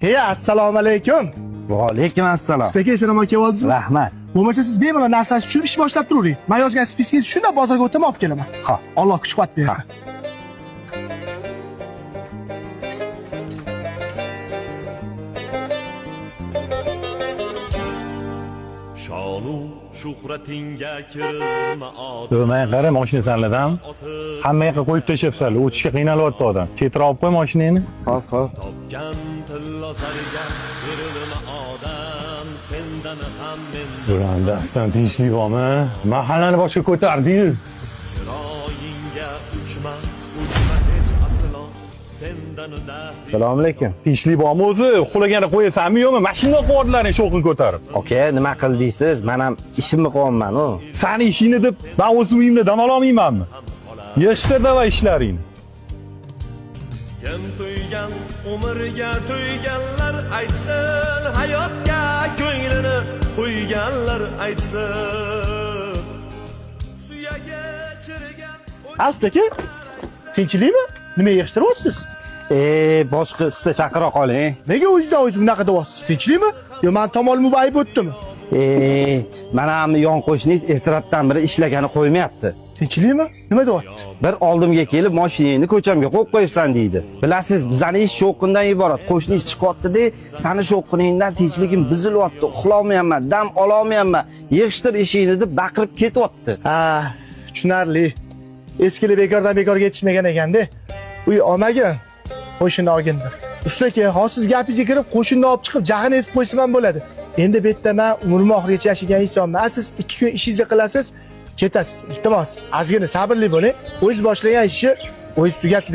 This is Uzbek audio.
Hey, assalomu alaykum. Va alaykum assalom. Ustaga salom kelib oldingizmi? Rahmat. Bo'lmasa siz bemalol narsani tushirib ish boshlab turavering. Men yozgan spiskaga shunda bozorga o'taman olib kelaman. Ha. Alloh kuch-quvvat bersin. Shonu shuhratinga kirma odam. Do'may qara mashina sanladan. Hamma yoqqa qo'yib tashlabsanlar. O'tishga qiynalyapti odam. Ketirib olib qo'y mashinangni. Hop. Topgan tillo zariga kirilma odam. Sendan ham men Durandasdan tinchlik bormi? Mahallani boshqa ko'tardi-yu. chiroyingga uchma hech aslo. Sendan dahdi. Assalomu alaykum. Tinchlik bormi o'zi? Uxlaganda qo'yasanmi yo'qmi? Mashina qo'ydilaring sho'qin ko'tarib. Aka, nima qildingiz? Men ham ishimni qilyapman-ku. Sani ishingni deb men o'z uyimda dam ololmaymanmi? Yig'ishtir davay ishlaringni. Kim to'ygan umrga to'yganlar aytsin, hayotga ko'nglini qo'yganlar aytsin. Suyaga chirigan Ustaga tinchlikmi? Nima yig'ishtiryapsiz? Boshqa usta chaqira qoling. Nega o'zingizdan o'zingiz bunaqa deyapsiz? Tinchlikmi? Yo, men tomon mubayib o'tdimi? Mana ham yon qo'shningiz ertalabdan beri ishlagani qo'ymayapti. Tinchlikmi? Nima deyapti? Bir oldimga kelib mashinangni ko'chamga qo'yib qo'yibsan deydi. Bilasiz, bizning ish sho'qindan iborat. Qo'shningiz chiqyapti-da, sani sho'qiningdan tinchligim buzilyapti, uxlolmayapman, dam ololmayapman, yig'ishtir ishingni deb baqirib ketyapti. Ha, tushunarli. Eskilar bekordan bekorga yetishmagan ekanda. Uy olmagan. Qo'shinni olgandir. Ustaga, hozir gapingizga kirib qo'shinni olib chiqib jahini esib qo'ysam ham bo'ladi. Endi bu yerda men umrim oxirigacha yashaydigan insonman. Siz 2 kun ishingizni qilasiz, ketasiz. Iltimos, ozgina sabrli bo'ling. O'zingiz boshlagan ishni o'zingiz tugatib